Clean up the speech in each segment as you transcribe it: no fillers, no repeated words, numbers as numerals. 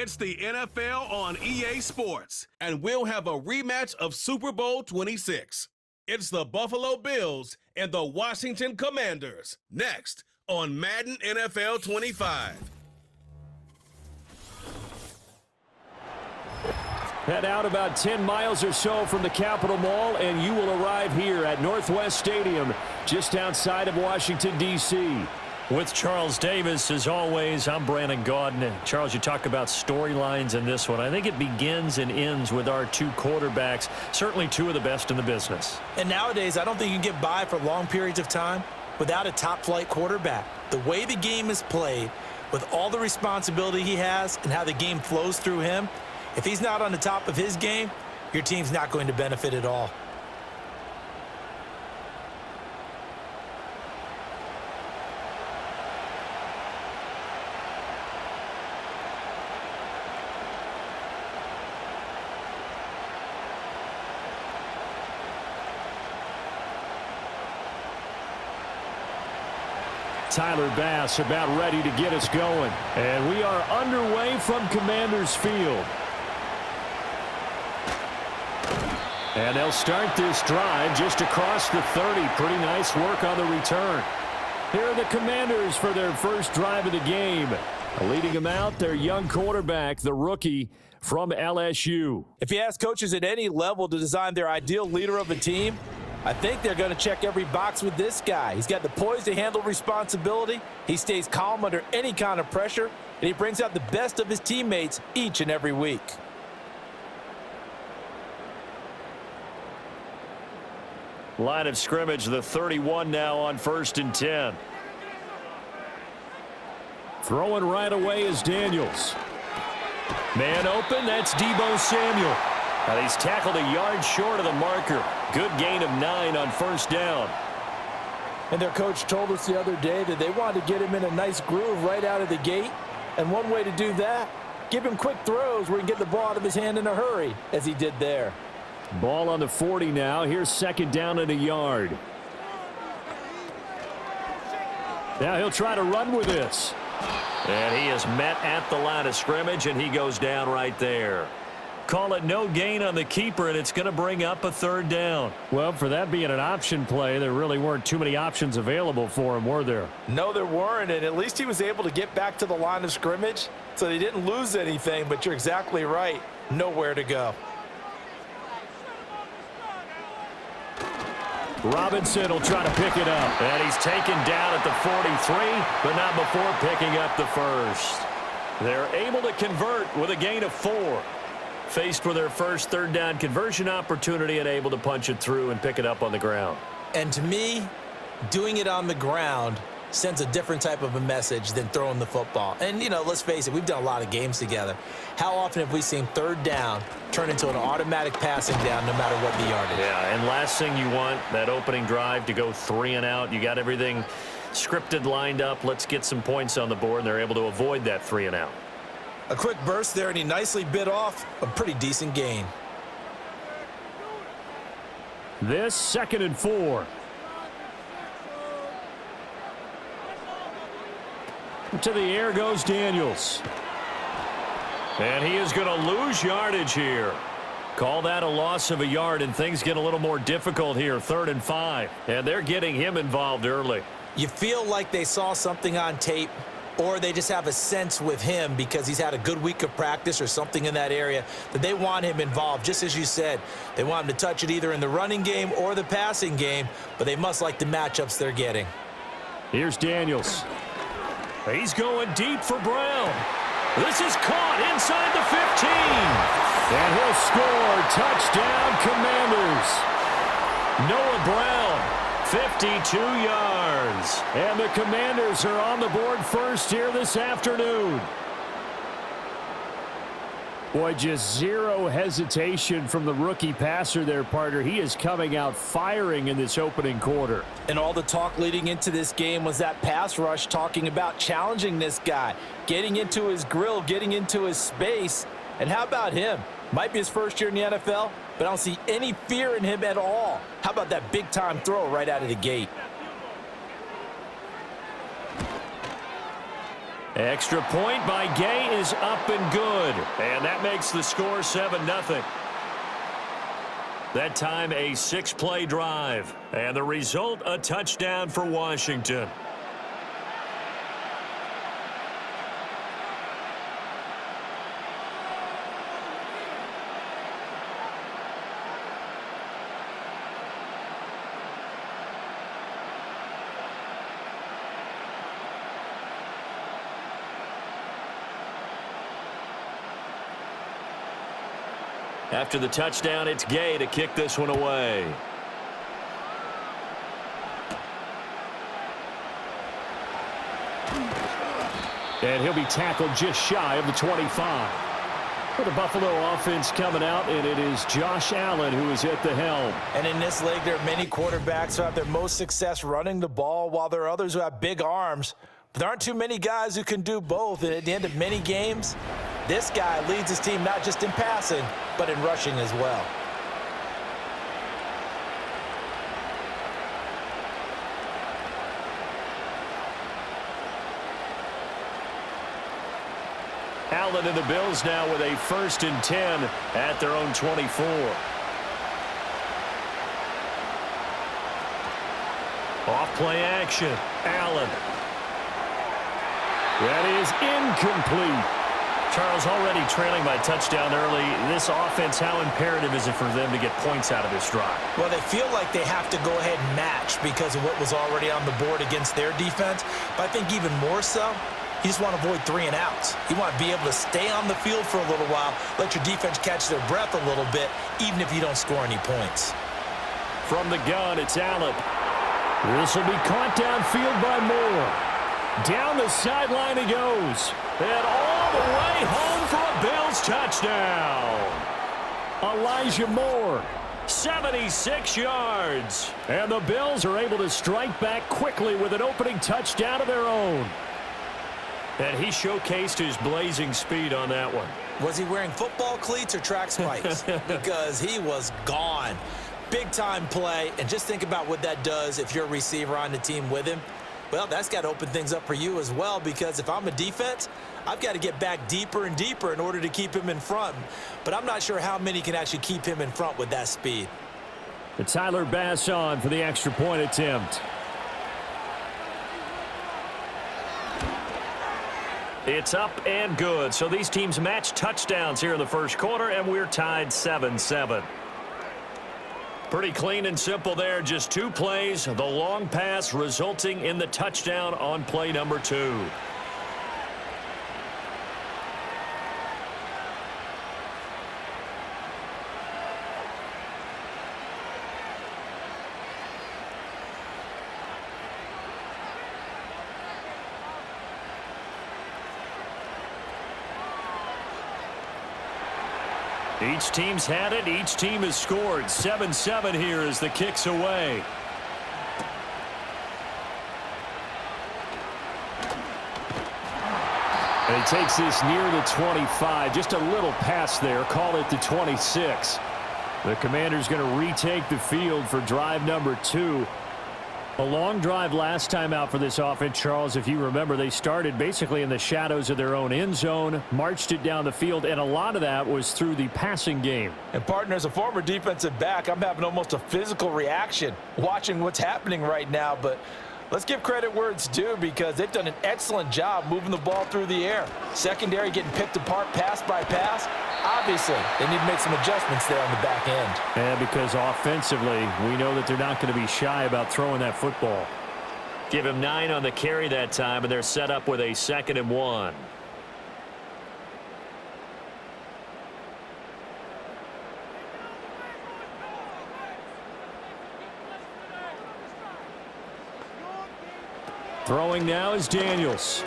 It's the NFL on EA Sports, and we'll have a rematch of Super Bowl 26. It's the Buffalo Bills and the Washington Commanders, next on Madden NFL 25. Head out about 10 miles or so from the Capitol Mall, and you will arrive here at Northwest Stadium, just outside of Washington, D.C. With Charles Davis, as always, I'm Brandon Gaudin. Charles, you talk about storylines in this one. I think it begins and ends with our two quarterbacks, certainly two of the best in the business. And nowadays, I don't think you can get by for long periods of time without a top-flight quarterback. The way the game is played, with all the responsibility he has and how the game flows through him, if he's not on the top of his game, your team's not going to benefit at all. Tyler Bass about ready to get us going. And we are underway from Commanders Field. And they'll start this drive just across the 30. Pretty nice work on the return. Here are the Commanders for their first drive of the game. Leading them out, their young quarterback, the rookie from LSU. If you ask coaches at any level to design their ideal leader of a team, I think they're going to check every box with this guy. He's got the poise to handle responsibility. He stays calm under any kind of pressure, and he brings out the best of his teammates each and every week. Line of scrimmage, the 31 now on 1st and 10. Throwing right away is Daniels. Man open, that's Deebo Samuel. And he's tackled a yard short of the marker. Good gain of 9 on 1st down. And their coach told us the other day that they wanted to get him in a nice groove right out of the gate. And one way to do that, give him quick throws where he can get the ball out of his hand in a hurry, as he did there. Ball on the 40 now. Here's 2nd down and a yard. Now he'll try to run with this. And he is met at the line of scrimmage, and he goes down right there. Call it no gain on the keeper, and it's going to bring up a 3rd down. Well, for that being an option play, there really weren't too many options available for him, were there? No, there weren't, and at least he was able to get back to the line of scrimmage, so they didn't lose anything, but you're exactly right. Nowhere to go. Robinson will try to pick it up. And he's taken down at the 43, but not before picking up the first. They're able to convert with a gain of 4. Faced with their first 3rd down conversion opportunity and able to punch it through and pick it up on the ground. And to me, doing it on the ground sends a different type of a message than throwing the football. And, you know, let's face it, we've done a lot of games together. How often have we seen 3rd down turn into an automatic passing down no matter what the yardage? Yeah, and last thing you want, that opening drive to go 3 and out. You got everything scripted, lined up. Let's get some points on the board, and they're able to avoid that 3 and out. A quick burst there, and he nicely bit off a pretty decent gain. This 2nd and 4. To the air goes Daniels. And he is going to lose yardage here. Call that a loss of a yard, and things get a little more difficult here. 3rd and 5. And they're getting him involved early. You feel like they saw something on tape, or they just have a sense with him because he's had a good week of practice or something in that area that they want him involved. Just as you said, they want him to touch it either in the running game or the passing game, but they must like the matchups they're getting. Here's Daniels. He's going deep for Brown. This is caught inside the 15. And he'll score. Touchdown, Commanders. Noah Brown, 52 yards. And the Commanders are on the board first here this afternoon. Boy, just zero hesitation from the rookie passer there, partner. He is coming out firing in this opening quarter. And all the talk leading into this game was that pass rush talking about challenging this guy, getting into his grill, getting into his space. And how about him? Might be his first year in the NFL, but I don't see any fear in him at all. How about that big-time throw right out of the gate? Extra point by Gay is up and good. And that makes the score 7-0. That time a 6-play drive. And the result, a touchdown for Washington. After the touchdown, it's Gay to kick this one away. And he'll be tackled just shy of the 25. For the Buffalo offense coming out, and it is Josh Allen who is at the helm. And in this league, there are many quarterbacks who have their most success running the ball, while there are others who have big arms. But there aren't too many guys who can do both. And at the end of many games, this guy leads his team not just in passing, but in rushing as well. Allen and the Bills now with a 1st and 10 at their own 24. Off play action. Allen. That is incomplete. Charles, already trailing by touchdown early. This offense, how imperative is it for them to get points out of this drive? Well, they feel like they have to go ahead and match because of what was already on the board against their defense. But I think even more so, you just want to avoid 3 and outs. You want to be able to stay on the field for a little while, let your defense catch their breath a little bit, even if you don't score any points. From the gun, it's Allen. This will be caught downfield by Moore. Down the sideline he goes. And all the way home for a Bills touchdown. Elijah Moore. 76 yards. And the Bills are able to strike back quickly with an opening touchdown of their own. And he showcased his blazing speed on that one. Was he wearing football cleats or track spikes? Because he was gone. Big-time play. And just think about what that does if you're a receiver on the team with him. Well, that's got to open things up for you as well, because if I'm a defense, I've got to get back deeper and deeper in order to keep him in front. But I'm not sure how many can actually keep him in front with that speed. The Tyler Bass on for the extra point attempt. It's up and good. So these teams match touchdowns here in the first quarter, and we're tied 7-7. Pretty clean and simple there. Just 2 plays. The long pass resulting in the touchdown on play number 2. Each team's had it. Each team has scored. 7-7 here as the kick's away. And he takes this near the 25. Just a little pass there. Call it the 26. The Commanders going to retake the field for drive number 2. A long drive last time out for this offense, Charles. If you remember, they started basically in the shadows of their own end zone, marched it down the field, and a lot of that was through the passing game. And, partner, as a former defensive back, I'm having almost a physical reaction watching what's happening right now. But let's give credit where it's due, because they've done an excellent job moving the ball through the air. Secondary getting picked apart pass by pass. Obviously, they need to make some adjustments there on the back end. And because offensively, we know that they're not going to be shy about throwing that football. Give him 9 on the carry that time, and they're set up with a 2nd and 1. Throwing now is Daniels.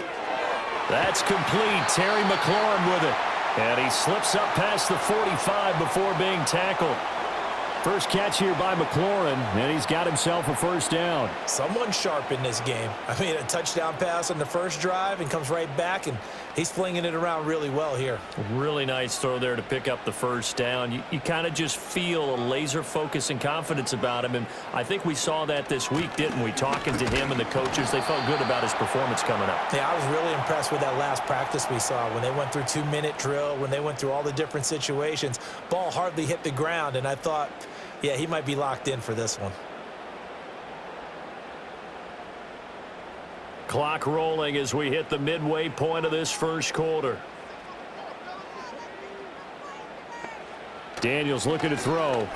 That's complete. Terry McLaurin with it. And he slips up past the 45 before being tackled. First catch here by McLaurin, and he's got himself a first down. Someone sharp in this game. I mean, a touchdown pass on the first drive and comes right back and He's flinging it around really well here. Really nice throw there to pick up the first down. You kind of just feel a laser focus and confidence about him, and I think we saw that this week, didn't we? Talking to him and the coaches, they felt good about his performance coming up. Yeah, I was really impressed with that last practice we saw when they went through 2-minute drill, when they went through all the different situations. Ball hardly hit the ground, and I thought, yeah, he might be locked in for this one. Clock rolling as we hit the midway point of this first quarter. Daniels looking to throw.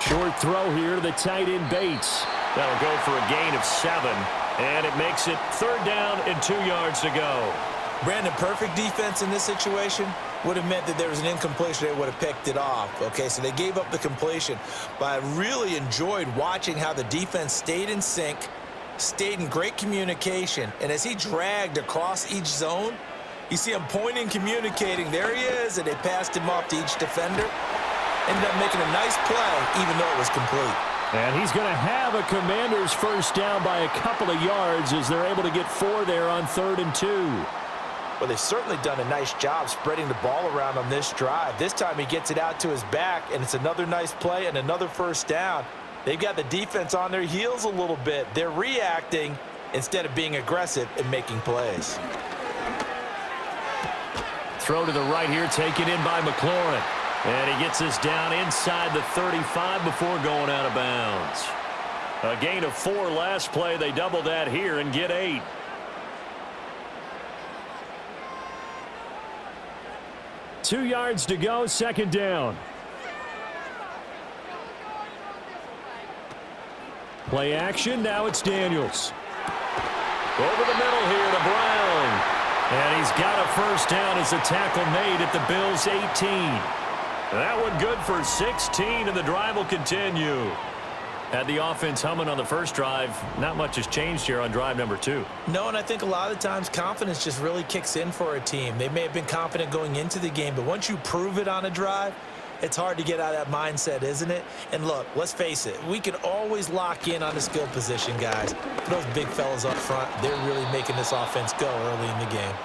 Short throw here to the tight end Bates. That'll go for a gain of 7, and it makes it 3rd down and 2 yards to go. Brandon, perfect defense in this situation would have meant that there was an incompletion. They would have picked it off. Okay, so they gave up the completion, but I really enjoyed watching how the defense stayed in sync, stayed in great communication, and as he dragged across each zone, you see him pointing, communicating. There he is, and they passed him off to each defender. Ended up making a nice play, even though it was complete. And he's going to have a Commanders first down by a couple of yards as they're able to get 4 there on 3rd and 2. Well, they've certainly done a nice job spreading the ball around on this drive. This time he gets it out to his back, and it's another nice play and another first down. They've got the defense on their heels a little bit. They're reacting instead of being aggressive and making plays. Throw to the right here, taken in by McLaurin. And he gets us down inside the 35 before going out of bounds. A gain of 4 last play. They double that here and get 8. Two yards to go, 2nd down. Play action, now it's Daniels. Over the middle here to Brown. And he's got a first down as a tackle made at the Bills' 18. That one good for 16, and the drive will continue. Had the offense humming on the first drive. Not much has changed here on drive number 2. No, and I think a lot of times confidence just really kicks in for a team. They may have been confident going into the game, but once you prove it on a drive, it's hard to get out of that mindset, isn't it? And look, let's face it, we can always lock in on the skill position, guys. But those big fellas up front, they're really making this offense go early in the game.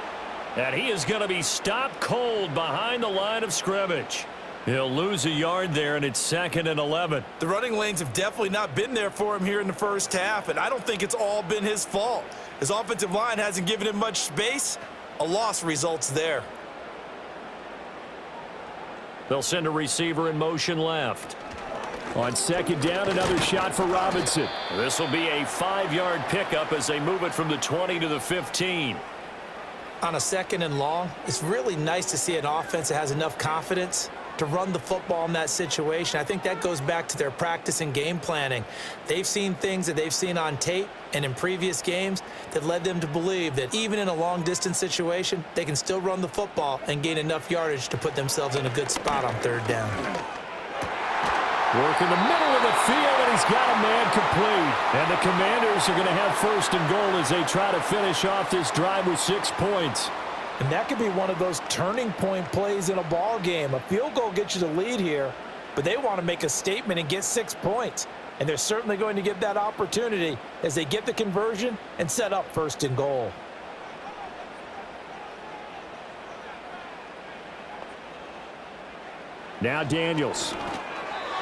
And he is going to be stopped cold behind the line of scrimmage. He'll lose a yard there, and it's 2nd and 11. The running lanes have definitely not been there for him here in the first half, and I don't think it's all been his fault. His offensive line hasn't given him much space. A loss results there. They'll send a receiver in motion left. On 2nd down, another shot for Robinson. This will be a 5-yard pickup as they move it from the 20 to the 15. On a 2nd and long, it's really nice to see an offense that has enough confidence to run the football in that situation. I think that goes back to their practice and game planning. They've seen things that they've seen on tape and in previous games that led them to believe that even in a long-distance situation, they can still run the football and gain enough yardage to put themselves in a good spot on 3rd down. Work in the middle of the field, and he's got a man complete. And the Commanders are going to have 1st and goal as they try to finish off this drive with 6 points. And that could be one of those turning point plays in a ball game. A field goal gets you the lead here, but they want to make a statement and get 6 points. And they're certainly going to get that opportunity as they get the conversion and set up 1st and goal. Now Daniels.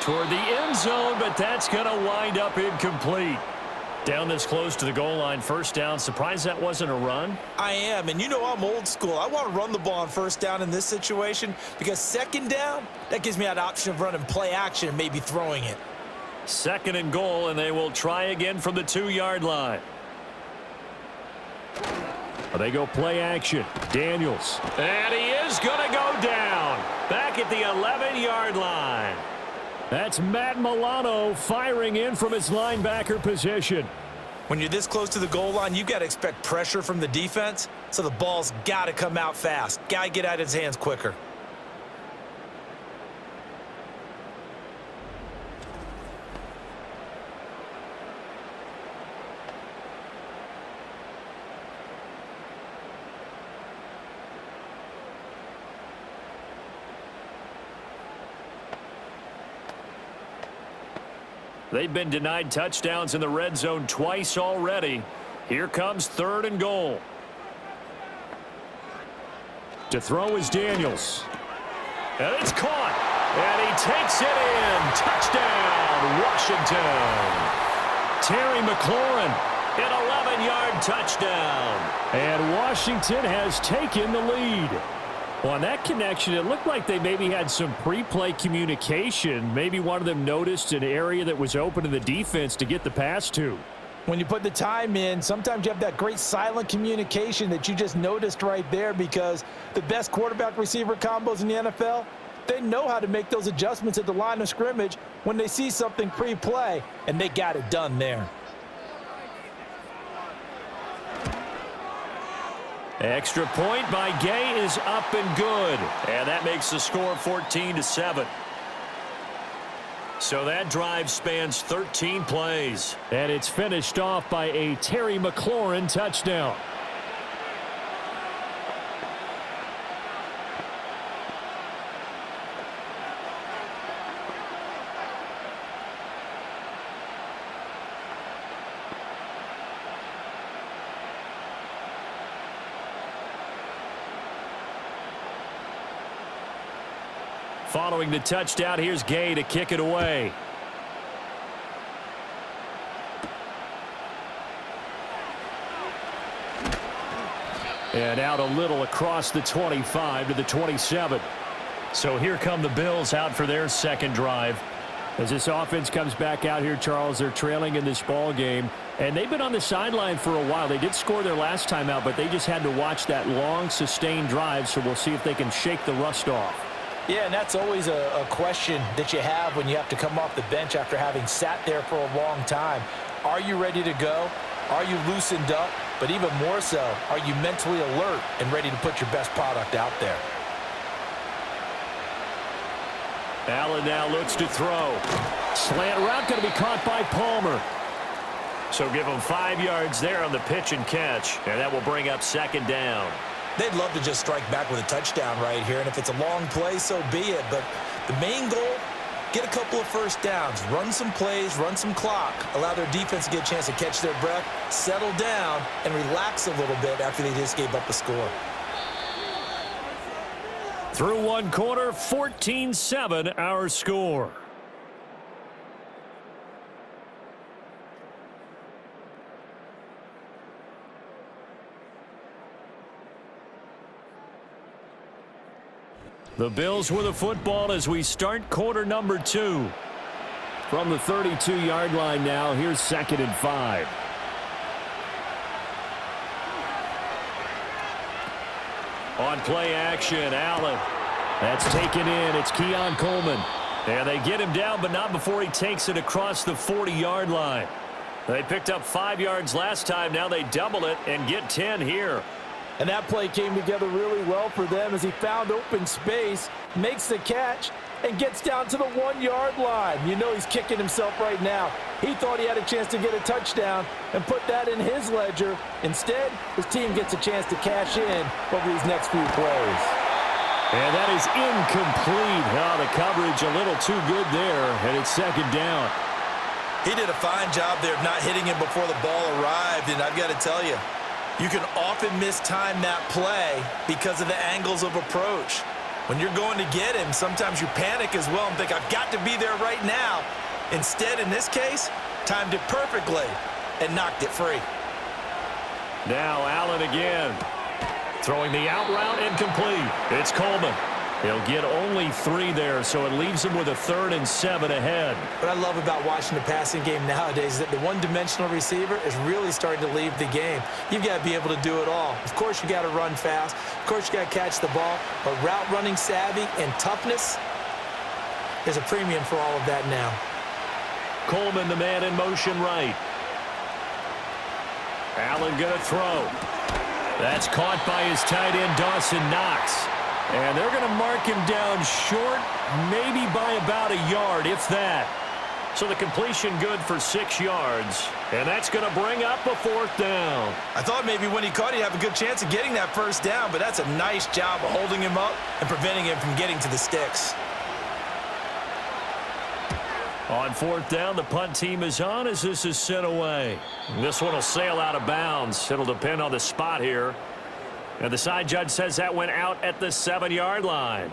Toward the end zone, but that's going to wind up incomplete. Down this close to the goal line, 1st down. Surprised that wasn't a run? I am, and you know I'm old school. I want to run the ball on 1st down in this situation because 2nd down, that gives me that option of running play action and maybe throwing it. 2nd and goal, and they will try again from the 2-yard line. They go play action. Daniels. And he is going to go down. Back at the 11-yard line. That's Matt Milano firing in from his linebacker position. When you're this close to the goal line, you've got to expect pressure from the defense, so the ball's got to come out fast. Got to get out of his hands quicker. They've been denied touchdowns in the red zone twice already. Here comes 3rd and goal. To throw is Daniels. And it's caught. And he takes it in. Touchdown, Washington. Terry McLaurin, an 11-yard touchdown. And Washington has taken the lead. Well, on that connection, it looked like they maybe had some pre-play communication. Maybe one of them noticed an area that was open to the defense to get the pass to. When you put the time in, sometimes you have that great silent communication that you just noticed right there, because the best quarterback-receiver combos in the NFL, they know how to make those adjustments at the line of scrimmage when they see something pre-play, and they got it done there. Extra point by Gay is up and good. And that makes the score 14-7. So that drive spans 13 plays. And it's finished off by a Terry McLaurin touchdown. Following the touchdown, here's Gay to kick it away. And out a little across the 25 to the 27. So here come the Bills out for their second drive. As this offense comes back out here, Charles, they're trailing in this ball game. And they've been on the sideline for a while. They did score their last time out, but they just had to watch that long, sustained drive. So we'll see if they can shake the rust off. Yeah, and that's always a question that you have when you have to come off the bench after having sat there for a long time. Are you ready to go? Are you loosened up? But even more so, are you mentally alert and ready to put your best product out there? Allen now looks to throw. Slant route going to be caught by Palmer. So give him 5 yards there on the pitch and catch. And that will bring up second down. They'd love to just strike back with a touchdown right here, and if it's a long play, so be it. But the main goal, get a couple of first downs, run some plays, run some clock, allow their defense to get a chance to catch their breath, settle down, and relax a little bit after they just gave up a score. Through one quarter, 14-7 our score. The Bills with the football as we start quarter number 2. From the 32-yard line now, here's 2nd and 5. On play action, Allen. That's taken in. It's Keon Coleman. And they get him down, but not before he takes it across the 40-yard line. They picked up 5 yards last time. Now they double it and get 10 here. And that play came together really well for them as he found open space, makes the catch, and gets down to the 1-yard line. You know he's kicking himself right now. He thought he had a chance to get a touchdown and put that in his ledger. Instead, his team gets a chance to cash in over these next few plays. And that is incomplete. Oh, the coverage a little too good there, and it's second down. He did a fine job there of not hitting him before the ball arrived, and I've got to tell you, you can often mistime that play because of the angles of approach. When you're going to get him, sometimes you panic as well and think, I've got to be there right now. Instead, in this case, timed it perfectly and knocked it free. Now Allen again. Throwing the out route incomplete. It's Coleman. He'll get only 3 there, so it leaves him with a 3rd and 7 ahead. What I love about watching the passing game nowadays is that the one-dimensional receiver is really starting to leave the game. You've got to be able to do it all. Of course, you got to run fast. Of course, you got to catch the ball. But route running savvy and toughness, there's a premium for all of that now. Coleman, the man in motion right. Allen going to throw. That's caught by his tight end, Dawson Knox. And they're going to mark him down short, maybe by about a yard, if that. So the completion good for 6 yards. And that's going to bring up a 4th down. I thought maybe when he caught, he'd have a good chance of getting that first down, but that's a nice job of holding him up and preventing him from getting to the sticks. On 4th down, the punt team is on as this is sent away. This one will sail out of bounds. It'll depend on the spot here. And the side judge says that went out at the 7-yard line.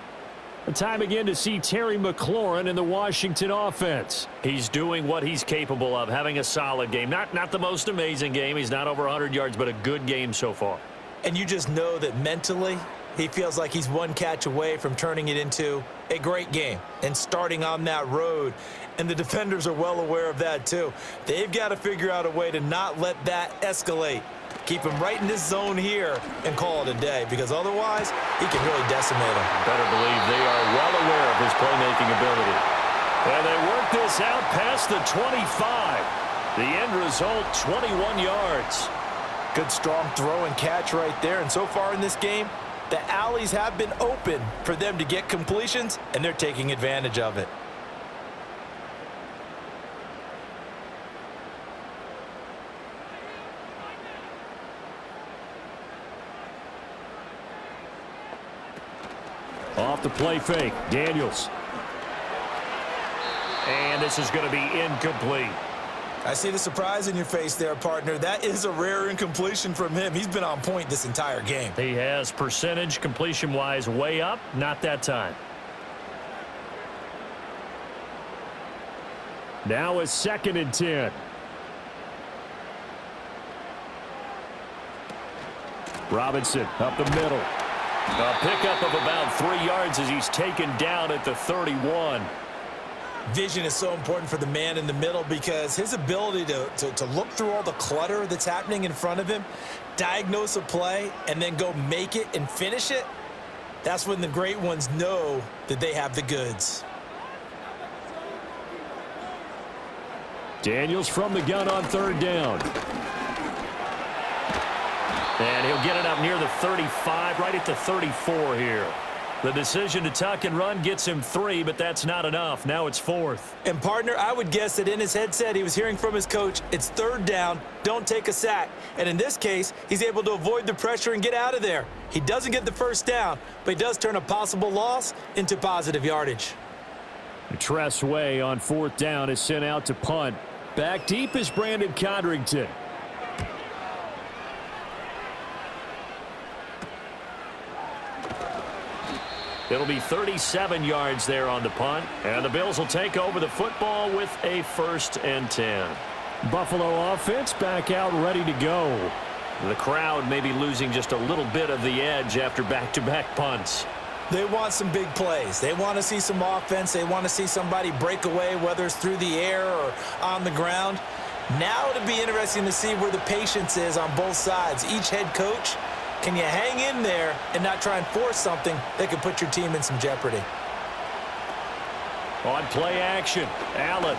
The time again to see Terry McLaurin in the Washington offense. He's doing what he's capable of, having a solid game. Not the most amazing game. He's not over 100 yards, but a good game so far. And you just know that mentally, he feels like he's one catch away from turning it into a great game and starting on that road. And the defenders are well aware of that, too. They've got to figure out a way to not let that escalate. Keep him right in this zone here and call it a day, because otherwise he can really decimate him. Better believe they are well aware of his playmaking ability. And they work this out past the 25. The end result, 21 yards. Good strong throw and catch right there. And so far in this game, the alleys have been open for them to get completions, and they're taking advantage of it. Off the play fake, Daniels. And this is going to be incomplete. I see the surprise in your face there, partner. That is a rare incompletion from him. He's been on point this entire game. He has percentage completion-wise way up, not that time. Now a 2nd and 10. Robinson up the middle. A pickup of about 3 yards as he's taken down at the 31. Vision is so important for the man in the middle, because his ability to look through all the clutter that's happening in front of him, diagnose a play, and then go make it and finish it, that's when the great ones know that they have the goods. Daniels from the gun on 3rd down. And he'll get it up near the 35, right at the 34 here. The decision to tuck and run gets him 3, but that's not enough. Now it's 4th. And, partner, I would guess that in his headset he was hearing from his coach, it's 3rd down, don't take a sack. And in this case, he's able to avoid the pressure and get out of there. He doesn't get the 1st down, but he does turn a possible loss into positive yardage. Tress Way on 4th down is sent out to punt. Back deep is Brandon Codrington. It'll be 37 yards there on the punt, and the Bills will take over the football with a 1st and 10. Buffalo offense back out ready to go. The crowd may be losing just a little bit of the edge after back-to-back punts. They want some big plays. They want to see some offense. They want to see somebody break away, whether it's through the air or on the ground. Now it'll be interesting to see where the patience is on both sides. Each head coach, can you hang in there and not try and force something that could put your team in some jeopardy? On play action, Allen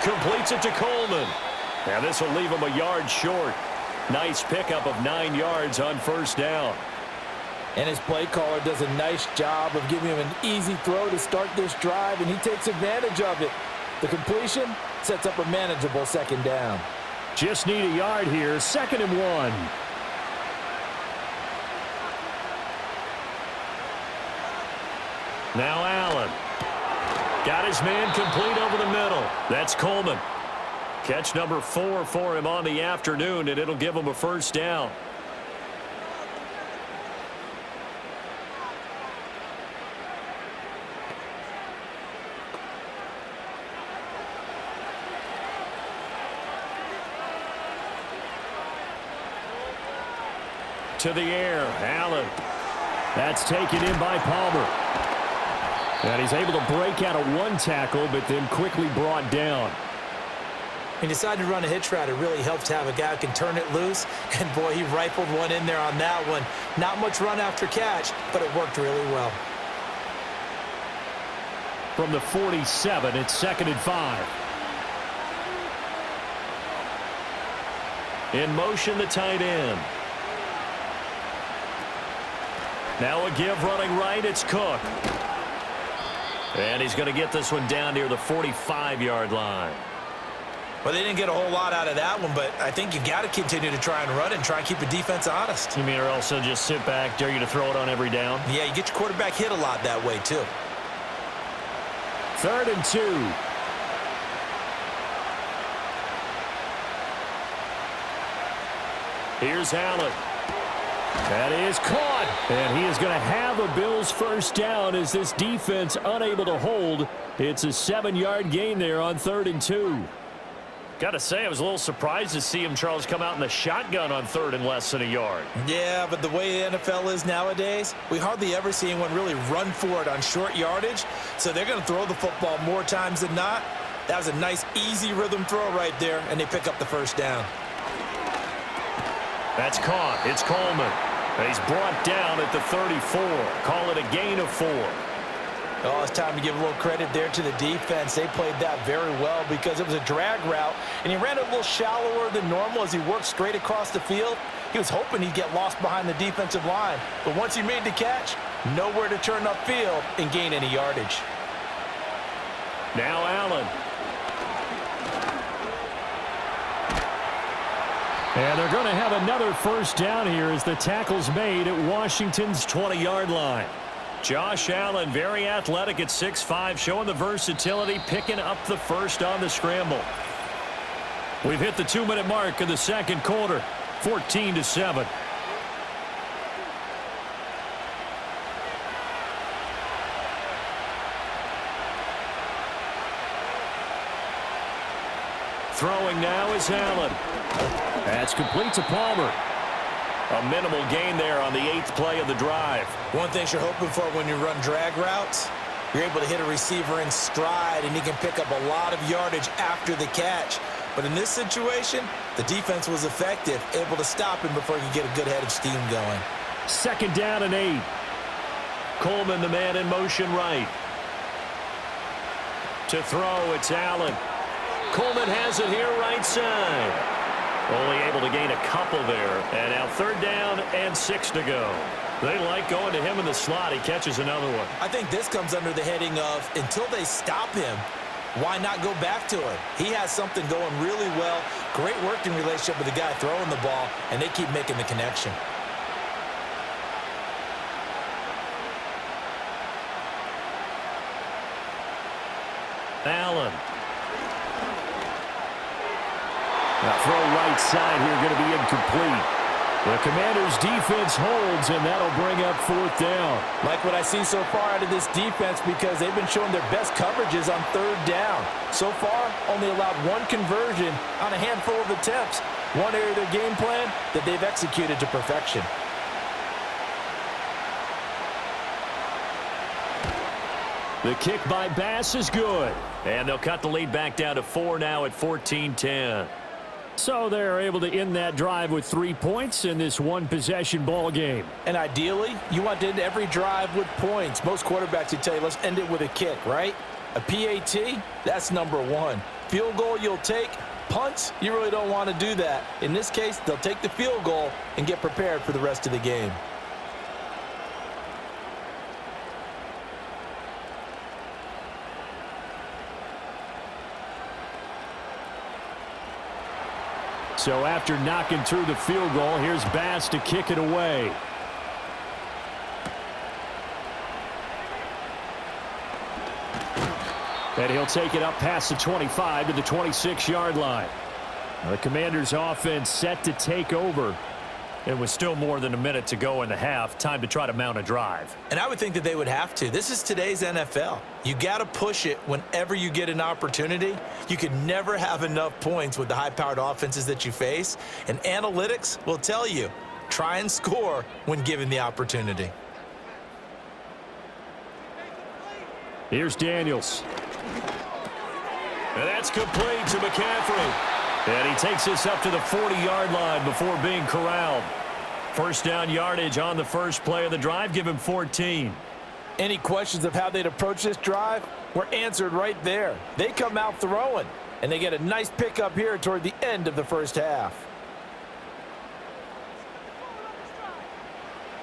completes it to Coleman. Now this will leave him a yard short. Nice pickup of 9 yards on 1st down. And his play caller does a nice job of giving him an easy throw to start this drive, and he takes advantage of it. The completion sets up a manageable 2nd down. Just need a yard here, 2nd and 1. Now Allen. Got his man complete over the middle. That's Coleman. Catch number 4 for him on the afternoon, and it'll give him a 1st down. To the air, Allen. That's taken in by Palmer. And he's able to break out of 1 tackle, but then quickly brought down. He decided to run a hitch route. It really helps to have a guy who can turn it loose. And, boy, he rifled one in there on that one. Not much run after catch, but it worked really well. From the 47, it's 2nd and 5. In motion, the tight end. Now a give running right, it's Cook. And he's going to get this one down near the 45-yard line. Well, they didn't get a whole lot out of that one, but I think you've got to continue to try and run and try and keep the defense honest. You mean, or else they'll just sit back, dare you to throw it on every down? Yeah, you get your quarterback hit a lot that way, too. 3rd and 2. Here's Allen. That is caught, and he is going to have a Bills first down as this defense unable to hold. It's a 7-yard gain there on 3rd and 2. Got to say, I was a little surprised to see him, Charles, come out in the shotgun on 3rd and less than a yard. Yeah, but the way the NFL is nowadays, we hardly ever see anyone really run for it on short yardage. So they're going to throw the football more times than not. That was a nice, easy rhythm throw right there, and they pick up the first down. That's caught. It's Coleman. And he's brought down at the 34. Call it a gain of 4. Oh, it's time to give a little credit there to the defense. They played that very well because it was a drag route, and he ran it a little shallower than normal as he worked straight across the field. He was hoping he'd get lost behind the defensive line, but once he made the catch, nowhere to turn upfield and gain any yardage. Now Allen. And they're going to have another first down here as the tackle's made at Washington's 20-yard line. Josh Allen, very athletic at 6'5", showing the versatility, picking up the first on the scramble. We've hit the 2-minute mark of the second quarter, 14-7. Throwing now is Allen. That's complete to Palmer. A minimal gain there on the 8th play of the drive. One thing you're hoping for when you run drag routes, you're able to hit a receiver in stride, and he can pick up a lot of yardage after the catch. But in this situation, the defense was effective, able to stop him before he could get a good head of steam going. 2nd down and 8. Coleman, the man in motion right. To throw, it's Allen. Coleman has it here right side. Only able to gain a couple there. And now 3rd down and 6 to go. They like going to him in the slot. He catches another one. I think this comes under the heading of until they stop him, why not go back to him? He has something going really well. Great working relationship with the guy throwing the ball, and they keep making the connection. Allen. Now throw right side here going to be incomplete. The Commanders' defense holds, and that'll bring up 4th down. Like what I see so far out of this defense because they've been showing their best coverages on 3rd down. So far, only allowed 1 conversion on a handful of attempts. One area of their game plan that they've executed to perfection. The kick by Bass is good. And they'll cut the lead back down to 4 now at 14-10. So they're able to end that drive with 3 points in this one-possession ball game. And ideally, you want to end every drive with points. Most quarterbacks would tell you, let's end it with a kick, right? A PAT, that's number 1. Field goal you'll take. Punts, you really don't want to do that. In this case, they'll take the field goal and get prepared for the rest of the game. So after knocking through the field goal, here's Bass to kick it away. And he'll take it up past the 25 to the 26-yard line. The Commanders' offense set to take over. It was still more than a minute to go in the half. Time to try to mount a drive. And I would think that they would have to. This is today's NFL. You got to push it whenever you get an opportunity. You can never have enough points with the high-powered offenses that you face. And analytics will tell you, try and score when given the opportunity. Here's Daniels. And that's complete to McCaffrey. And he takes this up to the 40-yard line before being corralled. First down yardage on the first play of the drive. Give him 14. Any questions of how they'd approach this drive were answered right there. They come out throwing, and they get a nice pickup here toward the end of the first half.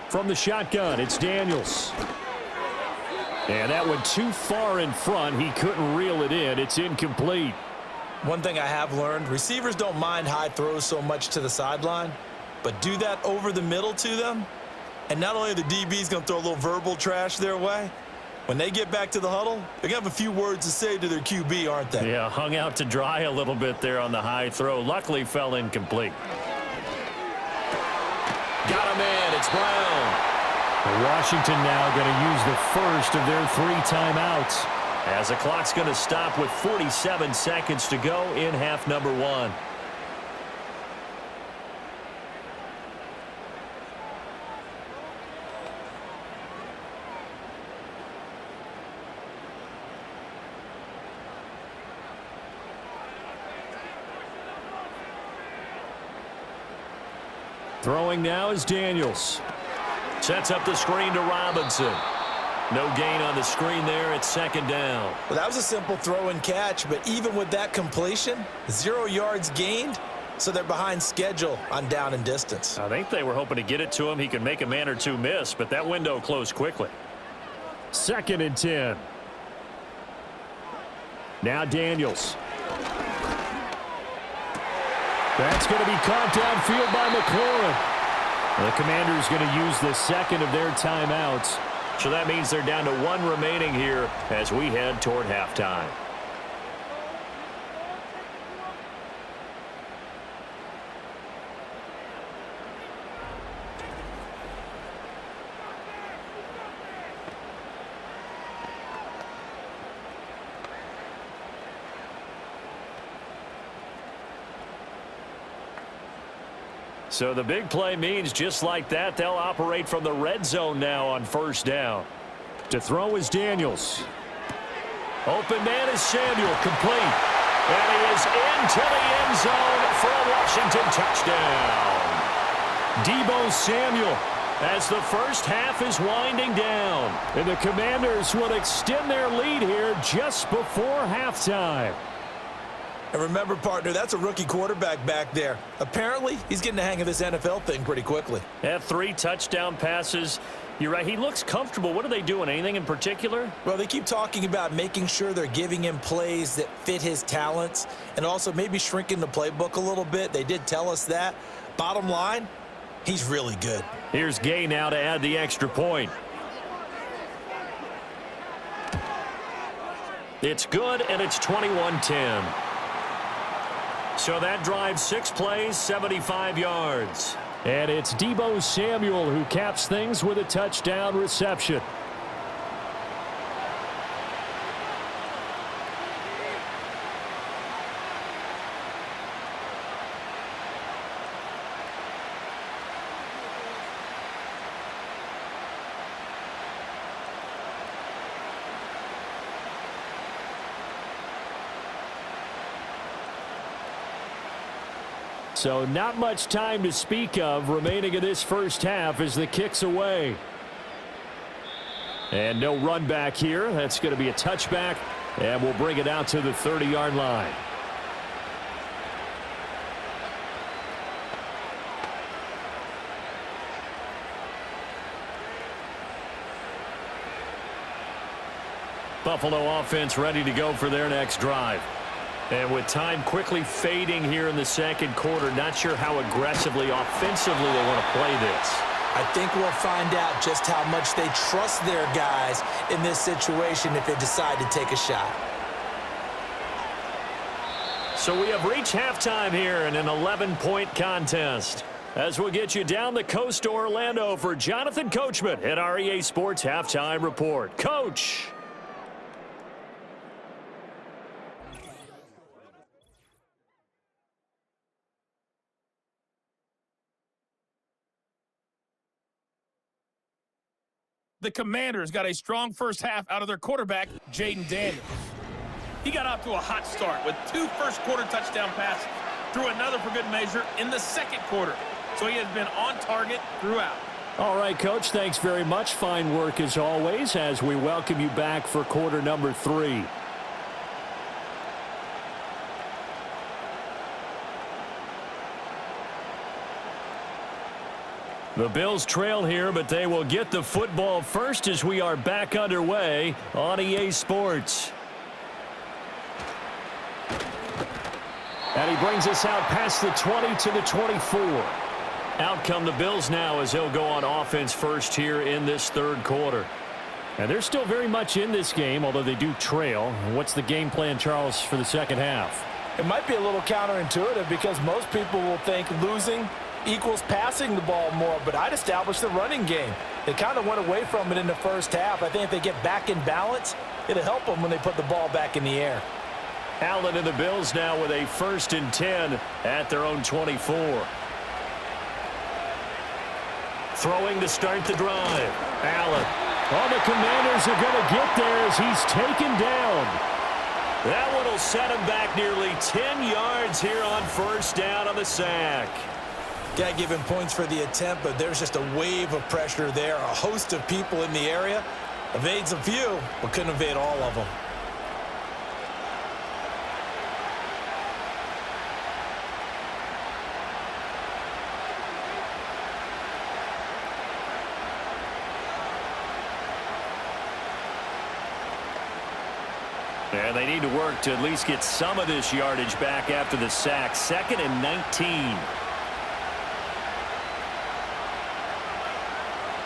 From the shotgun, it's Daniels. And that went too far in front. He couldn't reel it in. It's incomplete. One thing I have learned, receivers don't mind high throws so much to the sideline, but do that over the middle to them, and not only are the DBs going to throw a little verbal trash their way, when they get back to the huddle, they're going to have a few words to say to their QB, aren't they? Yeah, hung out to dry a little bit there on the high throw. Luckily fell incomplete. Got a man. It's Brown. Washington now going to use the first of their 3 timeouts. As the clock's going to stop with 47 seconds to go in half number 1. Throwing now is Daniels. Sets up the screen to Robinson. No gain on the screen there. It's 2nd down. Well, that was a simple throw and catch, but even with that completion, 0 yards gained, so they're behind schedule on down and distance. I think they were hoping to get it to him. He could make a man or two miss, but that window closed quickly. 2nd and 10. Now Daniels. That's going to be caught downfield by McLaurin. The Commanders going to use the 2nd of their timeouts. So that means they're down to 1 remaining here as we head toward halftime. So the big play means just like that, they'll operate from the red zone now on 1st down. To throw is Daniels. Open man is Samuel, complete. And he is into the end zone for a Washington touchdown. Deebo Samuel. As the first half is winding down. And the Commanders will extend their lead here just before halftime. And remember, partner, that's a rookie quarterback back there. Apparently, he's getting the hang of this NFL thing pretty quickly. Had 3 touchdown passes. You're right, he looks comfortable. What are they doing? Anything in particular? Well, they keep talking about making sure they're giving him plays that fit his talents and also maybe shrinking the playbook a little bit. They did tell us that. Bottom line, he's really good. Here's Gay now to add the extra point. It's good, and it's 21-10. So that drives 6 plays, 75 yards. And it's Deebo Samuel who caps things with a touchdown reception. So not much time to speak of remaining in this first half as the kick's away. And no run back here. That's going to be a touchback, and we'll bring it out to the 30-yard line. Buffalo offense ready to go for their next drive. And with time quickly fading here in the second quarter, not sure how aggressively, offensively they want to play this. I think we'll find out just how much they trust their guys in this situation if they decide to take a shot. So we have reached halftime here in an 11-point contest. As we'll get you down the coast to Orlando for Jonathan Coachman at our EA Sports Halftime Report. Coach! The Commanders got a strong first half out of their quarterback, Jaden Daniels. He got off to a hot start with 2 first-quarter touchdown passes, threw another for good measure in the second quarter. So he has been on target throughout. All right, Coach, thanks very much. Fine work as always as we welcome you back for quarter number 3. The Bills trail here, but they will get the football first as we are back underway on EA Sports. And he brings us out past the 20 to the 24. Out come the Bills now as they'll go on offense first here in this third quarter. And they're still very much in this game, although they do trail. What's the game plan, Charles, for the second half? It might be a little counterintuitive because most people will think losing equals passing the ball more, but I'd establish the running game. They kind of went away from it in the first half. I think if they get back in balance, it'll help them when they put the ball back in the air. Allen and the Bills now with a 1st and 10 at their own 24. Throwing to start the drive. Allen. All the Commanders are going to get there as he's taken down. That one will set him back nearly 10 yards here on 1st down on the sack. Got to give him points for the attempt, but there's just a wave of pressure there. A host of people in the area. Evades a few, but couldn't evade all of them. And they need to work to at least get some of this yardage back after the sack. 2nd and 19.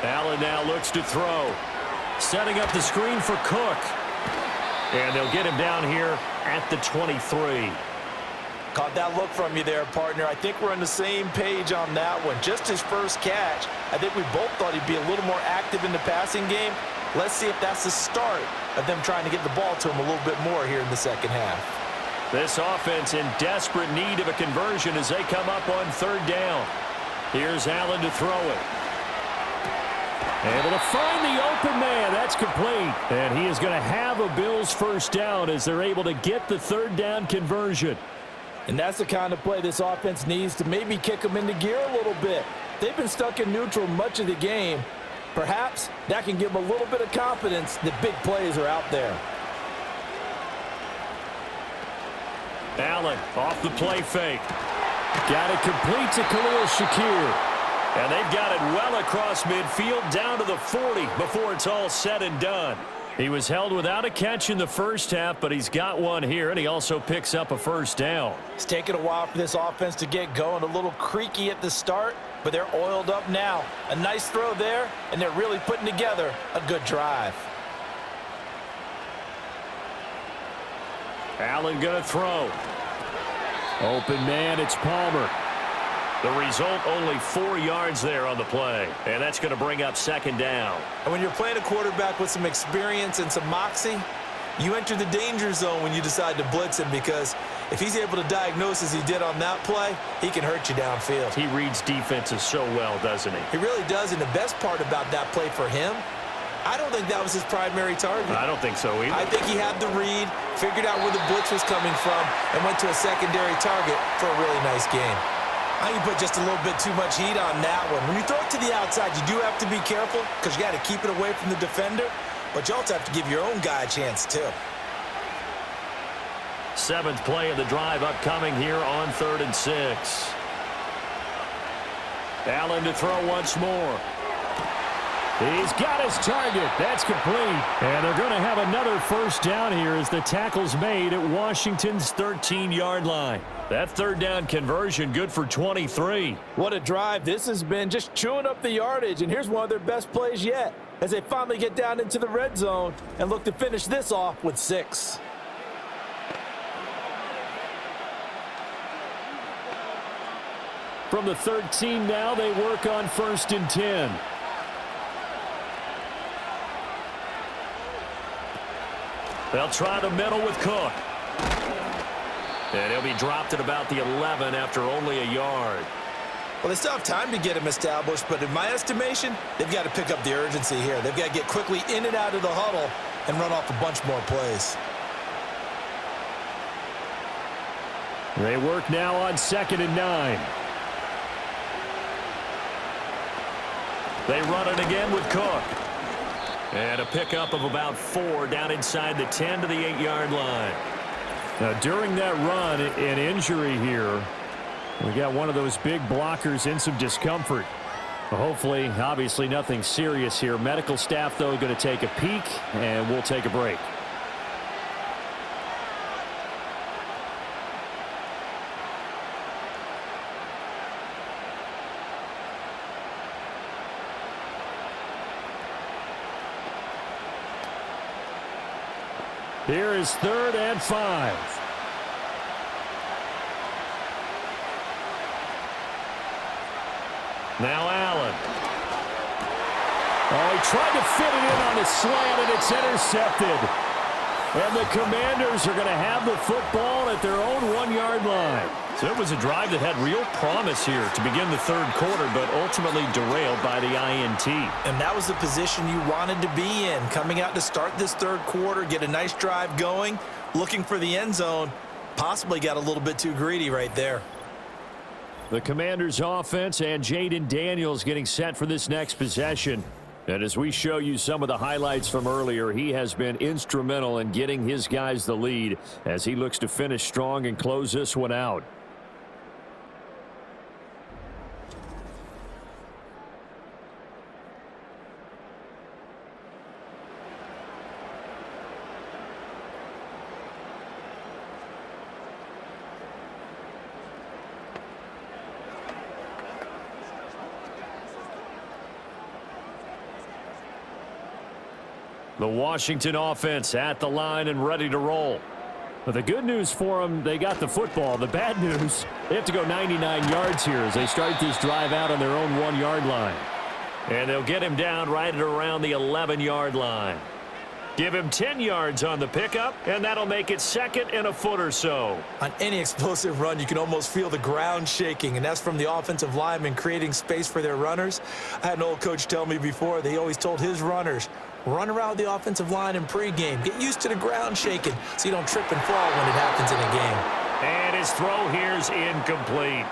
Allen now looks to throw. Setting up the screen for Cook. And they'll get him down here at the 23. Caught that look from you there, partner. I think we're on the same page on that one. Just his first catch. I think we both thought he'd be a little more active in the passing game. Let's see if that's the start of them trying to get the ball to him a little bit more here in the second half. This offense in desperate need of a conversion as they come up on 3rd down. Here's Allen to throw it. Able to find the open man. That's complete. And he is going to have a Bills 1st down as they're able to get the 3rd down conversion. And that's the kind of play this offense needs to maybe kick them into gear a little bit. They've been stuck in neutral much of the game. Perhaps that can give them a little bit of confidence that big plays are out there. Allen off the play fake. Got it complete to Khalil Shakir. And they've got it well across midfield down to the 40 before it's all said and done. He was held without a catch in the first half, but he's got one here, and he also picks up a 1st down. It's taken a while for this offense to get going. A little creaky at the start, but they're oiled up now. A nice throw there, and they're really putting together a good drive. Allen going to throw. Open man, it's Palmer. The result, only 4 yards there on the play. And that's going to bring up 2nd down. And when you're playing a quarterback with some experience and some moxie, you enter the danger zone when you decide to blitz him, because if he's able to diagnose as he did on that play, he can hurt you downfield. He reads defenses so well, doesn't he? He really does, and the best part about that play for him, I don't think that was his primary target. I don't think so either. I think he had the read, figured out where the blitz was coming from, and went to a secondary target for a really nice game. I think you put just a little bit too much heat on that one. When you throw it to the outside, you do have to be careful because you got to keep it away from the defender, but you also have to give your own guy a chance too. 7th play of the drive upcoming here on 3rd and 6. Allen to throw once more. He's got his target. That's complete. And they're going to have another 1st down here as the tackle's made at Washington's 13-yard line. That 3rd down conversion good for 23. What a drive. This has been just chewing up the yardage, and here's one of their best plays yet as they finally get down into the red zone and look to finish this off with 6. From the 13 now, they work on 1st and 10. They'll try the middle with Cook. And he'll be dropped at about the 11 after only a yard. Well, they still have time to get him established, but in my estimation, they've got to pick up the urgency here. They've got to get quickly in and out of the huddle and run off a bunch more plays. They work now on 2nd and 9. They run it again with Cook. And a pickup of about 4 down inside the 10 to the 8-yard line. Now, during that run, an injury here. We got one of those big blockers in some discomfort. Well, hopefully, obviously nothing serious here. Medical staff, though, going to take a peek, and we'll take a break. Here is 3rd and 5. Now Allen. Oh, he tried to fit it in on a slant, and it's intercepted. And the Commanders are going to have the football at their own 1-yard line. So it was a drive that had real promise here to begin the third quarter, but ultimately derailed by the INT. And that was the position you wanted to be in, coming out to start this third quarter, get a nice drive going, looking for the end zone. Possibly got a little bit too greedy right there. The Commanders' offense and Jaden Daniels getting set for this next possession. And as we show you some of the highlights from earlier, he has been instrumental in getting his guys the lead as he looks to finish strong and close this one out. The Washington offense at the line and ready to roll. But the good news for them, they got the football. The bad news, they have to go 99 yards here as they start this drive out on their own 1-yard line. And they'll get him down right at around the 11-yard line. Give him 10 yards on the pickup, and that'll make it second and a foot or so. On any explosive run, you can almost feel the ground shaking, and that's from the offensive linemen creating space for their runners. I had an old coach tell me before, they always told his runners, run around the offensive line in pregame. Get used to the ground shaking so you don't trip and fall when it happens in a game. And his throw here's incomplete.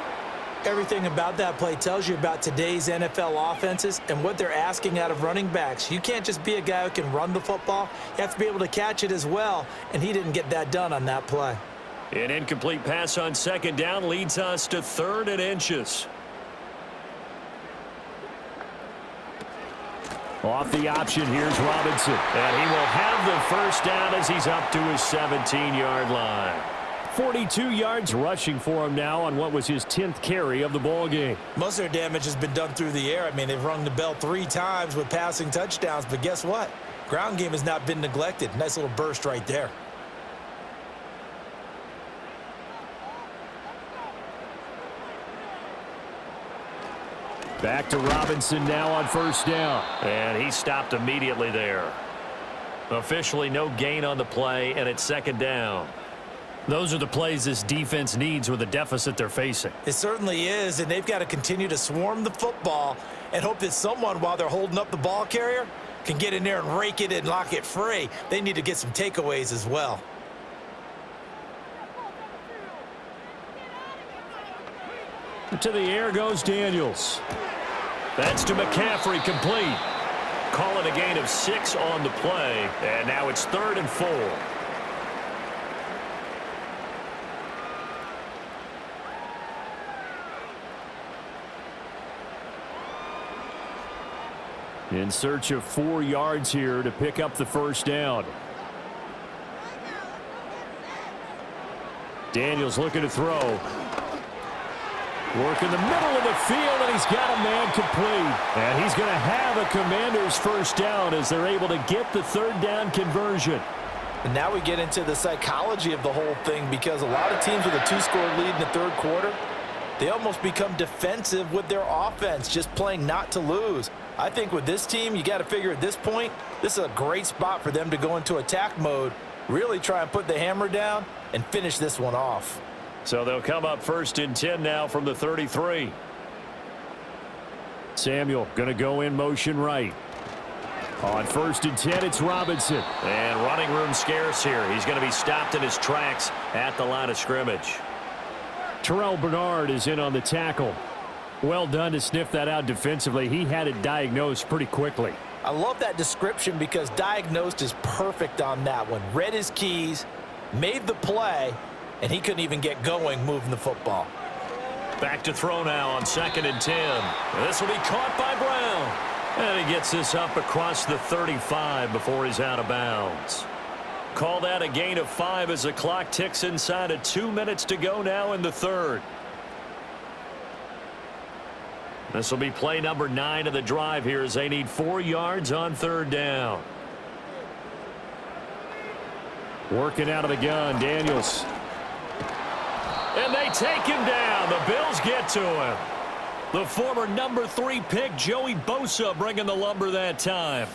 Everything about that play tells you about today's NFL offenses and what they're asking out of running backs. You can't just be a guy who can run the football. You have to be able to catch it as well, and he didn't get that done on that play. An incomplete pass on second down leads us to 3rd and inches. Off the option, here's Robinson. And he will have the first down as he's up to his 17-yard line. 42 yards rushing for him now on what was his 10th carry of the ball game. Most of their damage has been done through the air. I mean, they've rung the bell 3 times with passing touchdowns, but guess what? Ground game has not been neglected. Nice little burst right there. Back to Robinson now on first down. And he stopped immediately there. Officially no gain on the play, and it's second down. Those are the plays this defense needs with the deficit they're facing. It certainly is, and they've got to continue to swarm the football and hope that someone, while they're holding up the ball carrier, can get in there and rake it and lock it free. They need to get some takeaways as well. To the air goes Daniels. That's to McCaffrey, complete. Call it a gain of 6 on the play, and now it's 3rd and 4. In search of 4 yards here to pick up the first down. Daniels looking to throw. Work in the middle of the field, and he's got a man complete. And he's going to have a Commander's first down as they're able to get the 3rd down conversion. And now we get into the psychology of the whole thing, because a lot of teams with a 2-score lead in the third quarter, they almost become defensive with their offense, just playing not to lose. I think with this team, you got to figure at this point, this is a great spot for them to go into attack mode, really try and put the hammer down and finish this one off. So they'll come up 1st and 10 now from the 33. Samuel going to go in motion right. On 1st and 10, it's Robinson. And running room scarce here. He's going to be stopped in his tracks at the line of scrimmage. Terrell Bernard is in on the tackle. Well done to sniff that out defensively. He had it diagnosed pretty quickly. I love that description because diagnosed is perfect on that one. Read his keys, made the play, and he couldn't even get going moving the football. Back to throw now on 2nd and 10. This will be caught by Brown. And he gets this up across the 35 before he's out of bounds. Call that a gain of 5 as the clock ticks inside of 2 minutes to go now in the third. This will be play number 9 of the drive here as they need 4 yards on 3rd down. Working out of the gun, Daniels. And they take him down. The Bills get to him. The former number 3 pick, Joey Bosa, bringing the lumber that time.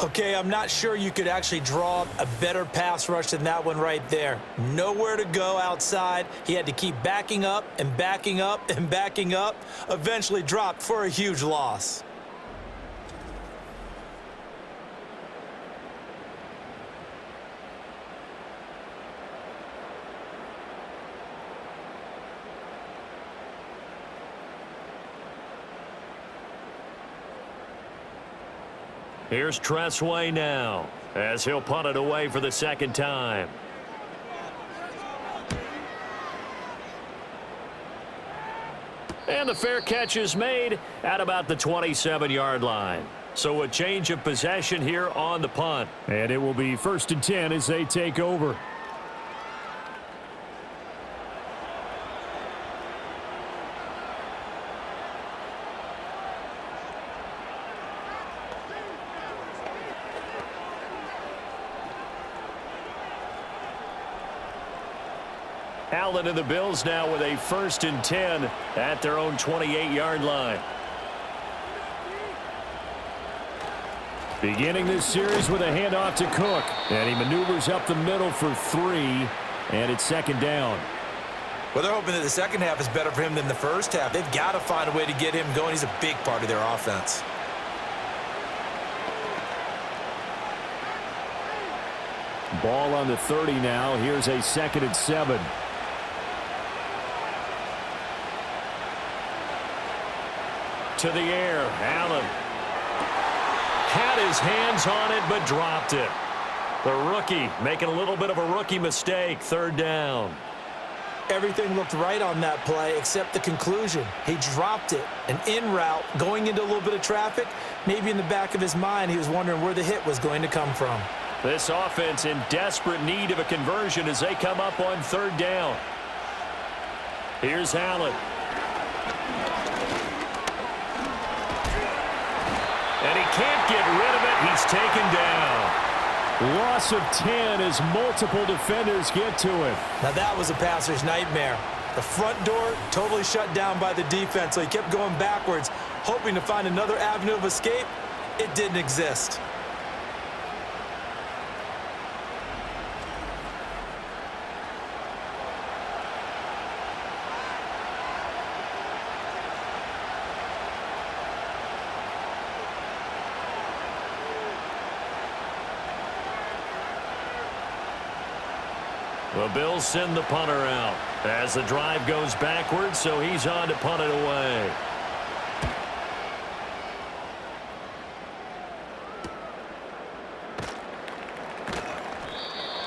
Okay, I'm not sure you could actually draw a better pass rush than that one right there. Nowhere to go outside. He had to keep backing up and backing up and backing up. Eventually dropped for a huge loss. Here's Tressway now, as he'll punt it away for the second time. And the fair catch is made at about the 27-yard line. So a change of possession here on the punt. And it will be 1st and 10 as they take over. Allen and the Bills now with a 1st and 10 at their own 28-yard line. Beginning this series with a handoff to Cook. And he maneuvers up the middle for 3. And it's 2nd down. Well, they're hoping that the second half is better for him than the first half. They've got to find a way to get him going. He's a big part of their offense. Ball on the 30 now. Here's a 2nd and 7. To the air, Allen had his hands on it but dropped it. The rookie making a little bit of a rookie mistake. 3rd down. Everything looked right on that play except the conclusion. He dropped it. An in route going into a little bit of traffic. Maybe in the back of his mind he was wondering where the hit was going to come from. This offense in desperate need of a conversion as they come up on 3rd down. Here's Allen. And he can't get rid of it. He's taken down. Loss of 10 as multiple defenders get to him. Now that was a passer's nightmare. The front door totally shut down by the defense, so he kept going backwards, hoping to find another avenue of escape. It didn't exist. The Bills send the punter out as the drive goes backwards, so he's on to punt it away.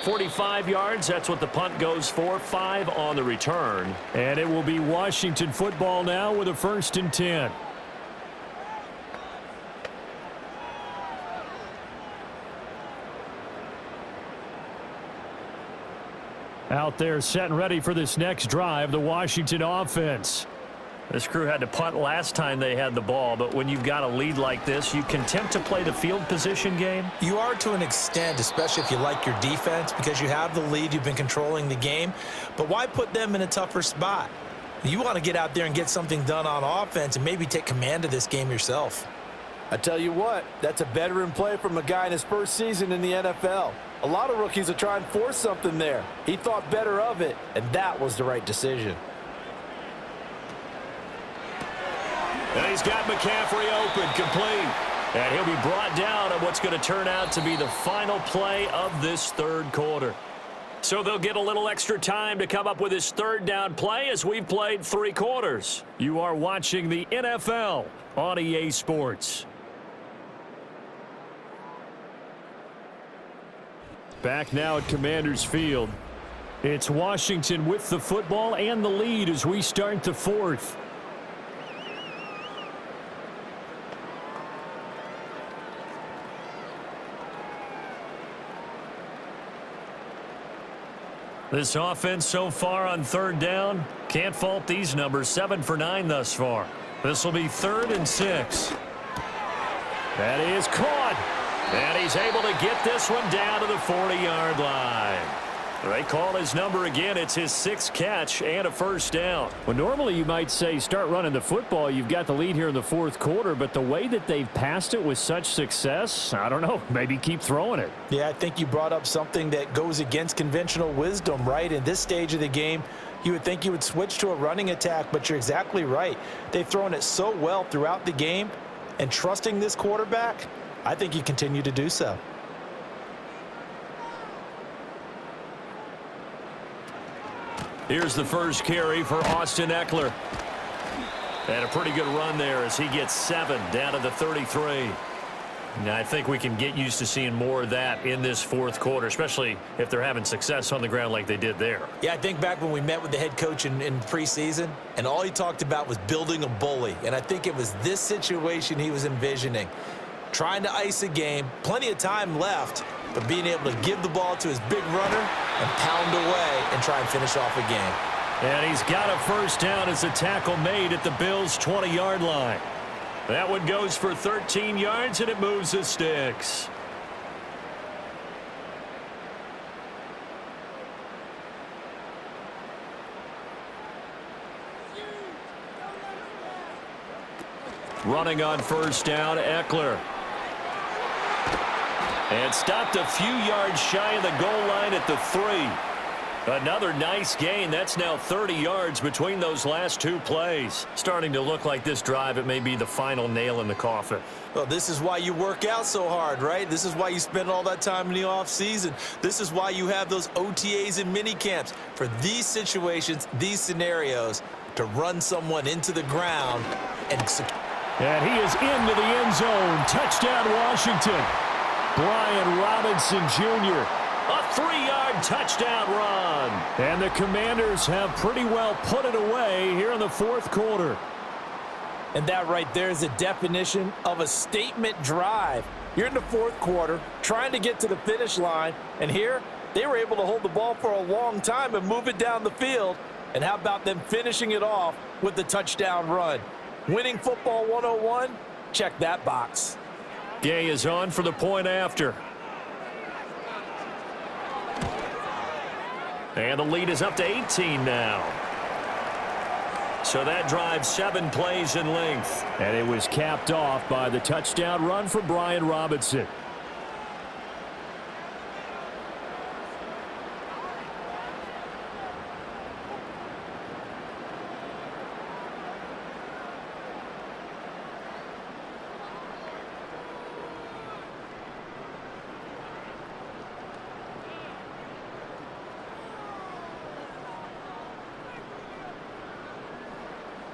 .45 yards, that's what the punt goes for. 5 on the return. And it will be Washington football now with a 1st and 10. Out there set and ready for this next drive, the Washington offense. This crew had to punt last time they had the ball, but when you've got a lead like this, you content to play the field position game? You are to an extent, especially if you like your defense, because you have the lead, you've been controlling the game. But why put them in a tougher spot? You want to get out there and get something done on offense and maybe take command of this game yourself. I tell you what, that's a veteran play from a guy in his first season in the NFL. A lot of rookies are trying to force something there. He thought better of it, and that was the right decision. And he's got McCaffrey open, complete. And he'll be brought down on what's going to turn out to be the final play of this 3rd quarter. So they'll get a little extra time to come up with his 3rd down play as we've played 3 quarters. You are watching the NFL on EA Sports. Back now at Commanders Field. It's Washington with the football and the lead as we start the 4th. This offense so far on 3rd down, can't fault these numbers. 7 for 9 thus far. This will be 3rd and 6. That is caught. And he's able to get this one down to the 40-yard line. They call his number again. It's his 6th catch and a first down. Well, normally you might say start running the football. You've got the lead here in the 4th quarter, but the way that they've passed it with such success, I don't know, maybe keep throwing it. Yeah, I think you brought up something that goes against conventional wisdom, right? In this stage of the game, you would think you would switch to a running attack, but you're exactly right. They've thrown it so well throughout the game, and trusting this quarterback, I think you continue to do so. Here's the first carry for Austin Eckler. And a pretty good run there as he gets 7 down to the 33. Now, I think we can get used to seeing more of that in this 4th quarter, especially if they're having success on the ground like they did there. Yeah, I think back when we met with the head coach in preseason, and all he talked about was building a bully. And I think it was this situation he was envisioning. Trying to ice a game, plenty of time left, but being able to give the ball to his big runner and pound away and try and finish off a game. And he's got a first down as a tackle made at the Bills' 20-yard line. That one goes for 13 yards, and it moves the sticks. Running on first down, Eckler. And stopped a few yards shy of the goal line at the 3. Another nice gain. That's now 30 yards between those last 2 plays. Starting to look like this drive, it may be the final nail in the coffin. Well, this is why you work out so hard, right? This is why you spend all that time in the offseason. This is why you have those OTAs and mini camps for these situations, these scenarios, to run someone into the ground and he is into the end zone. Touchdown, Washington. Brian Robinson Jr. A 3-yard touchdown run. And the Commanders have pretty well put it away here in the 4th quarter. And that right there is a definition of a statement drive. You're in the 4th quarter, trying to get to the finish line, and here they were able to hold the ball for a long time and move it down the field. And how about them finishing it off with the touchdown run? Winning football 101? Check that box. Gay is on for the point after. And the lead is up to 18 now. So that drives 7 plays in length. And it was capped off by the touchdown run for Brian Robinson.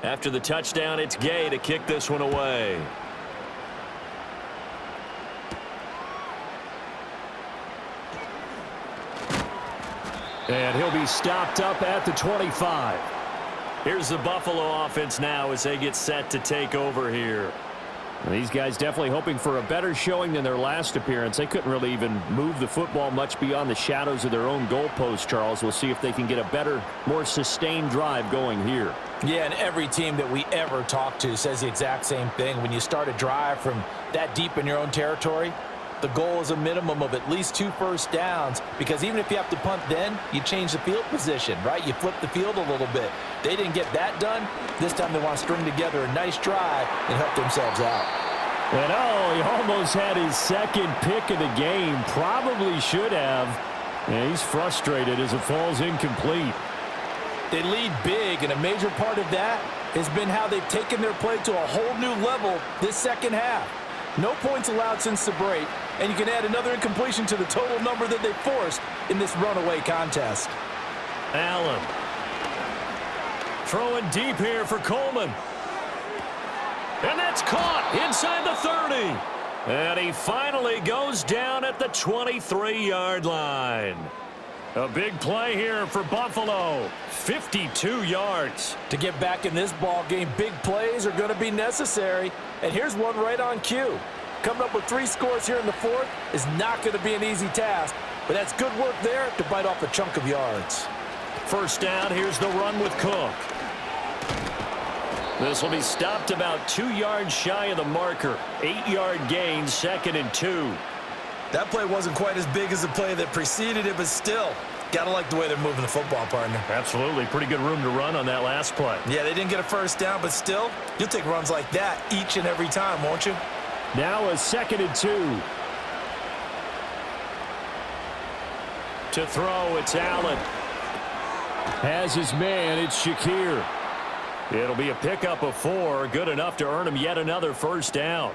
After the touchdown, it's Gay to kick this one away. And he'll be stopped up at the 25. Here's the Buffalo offense now as they get set to take over here. And these guys definitely hoping for a better showing than their last appearance. They couldn't really even move the football much beyond the shadows of their own goalpost, Charles. We'll see if they can get a better, more sustained drive going here. Yeah, and every team that we ever talk to says the exact same thing. When you start a drive from that deep in your own territory, the goal is a minimum of at least 2 first downs, because even if you have to punt then, you change the field position, right? You flip the field a little bit. They didn't get that done. This time they want to string together a nice drive and help themselves out. And he almost had his 2nd pick of the game. Probably should have. And he's frustrated as it falls incomplete. They lead big, and a major part of that has been how they've taken their play to a whole new level this second half. No points allowed since the break, and you can add another incompletion to the total number that they forced in this runaway contest. Allen throwing deep here for Coleman. And that's caught inside the 30. And he finally goes down at the 23-yard line. A big play here for Buffalo. 52 yards. To get back in this ball game, big plays are going to be necessary. And here's one right on cue. Coming up with 3 scores here in the 4th is not going to be an easy task, but that's good work there to bite off a chunk of yards. First down, here's the run with Cook. This will be stopped about 2 yards shy of the marker. 8-yard gain, 2nd and 2. That play wasn't quite as big as the play that preceded it, but still, Gotta like the way they're moving the football, partner. Absolutely. Pretty good room to run on that last play. Yeah, they didn't get a first down, but still, you'll take runs like that each and every time, won't you? Now a 2nd and 2. To throw, it's Allen. Has his man, it's Shakir. It'll be a pickup of 4, good enough to earn him yet another first down.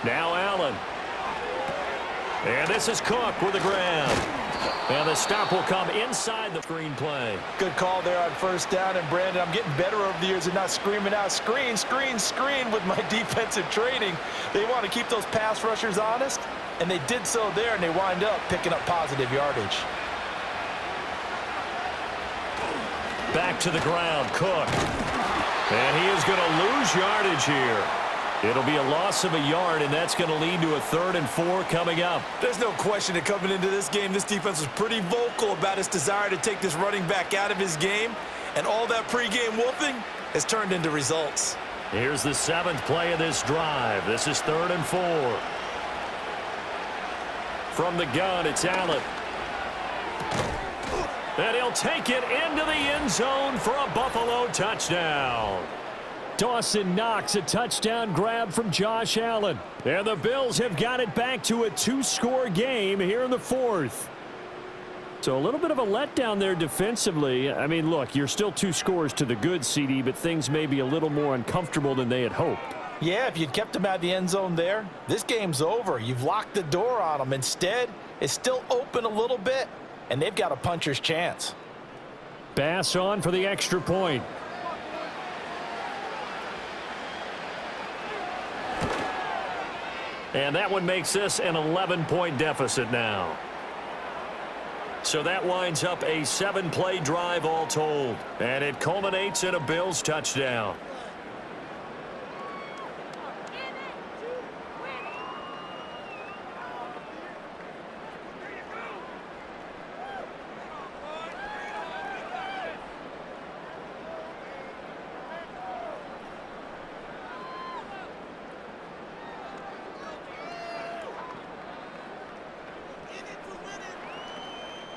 Now Allen. And this is Cook with the grab. And the stop will come inside the screen play. Good call there on first down. And, Brandon, I'm getting better over the years at not screaming out, screen, screen, screen with my defensive training. They want to keep those pass rushers honest, and they did so there, and they wind up picking up positive yardage. Back to the ground, Cook. And he is going to lose yardage here. It'll be a loss of a yard, and that's going to lead to a 3rd and 4 coming up. There's no question that coming into this game, this defense was pretty vocal about its desire to take this running back out of his game, and all that pregame wolfing has turned into results. Here's the 7th play of this drive. This is 3rd and 4. From the gun, it's Allen. And he'll take it into the end zone for a Buffalo touchdown. Dawson Knox, a touchdown grab from Josh Allen. And the Bills have got it back to a 2-score game here in the 4th. So a little bit of a letdown there defensively. I mean, look, you're still 2 scores to the good, CD, but things may be a little more uncomfortable than they had hoped. Yeah, if you'd kept him out of the end zone there, this game's over. You've locked the door on them. Instead, it's still open a little bit, and they've got a puncher's chance. Bass on for the extra point. And that one makes this an 11-point deficit now. So that winds up a 7-play drive all told. And it culminates in a Bills touchdown.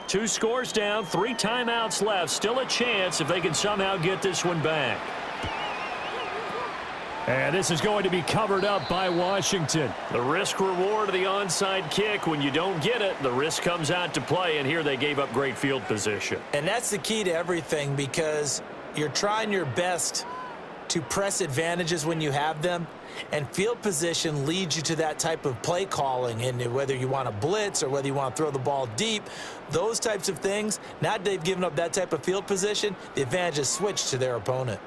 Two scores down, 3 timeouts left. Still a chance if they can somehow get this one back. And this is going to be covered up by Washington. The risk reward of the onside kick. When you don't get it, the risk comes out to play, and here they gave up great field position. And that's the key to everything, because you're trying your best to press advantages when you have them, and field position leads you to that type of play calling. And whether you want to blitz or whether you want to throw the ball deep, those types of things, now that they've given up that type of field position, the advantage is switched to their opponent.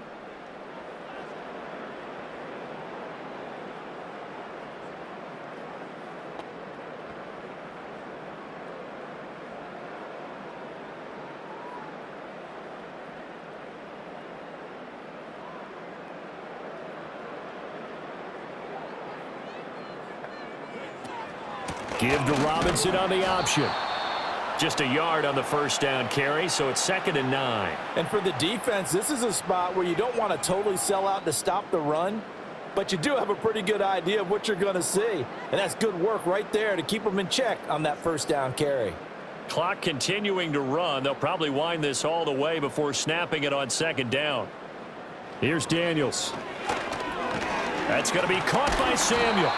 Give to Robinson on the option. Just a yard on the first down carry, so it's 2nd and 9. And for the defense, this is a spot where you don't want to totally sell out to stop the run, but you do have a pretty good idea of what you're going to see. And that's good work right there to keep them in check on that first down carry. Clock continuing to run. They'll probably wind this all the way before snapping it on 2nd down. Here's Daniels. That's going to be caught by Samuel.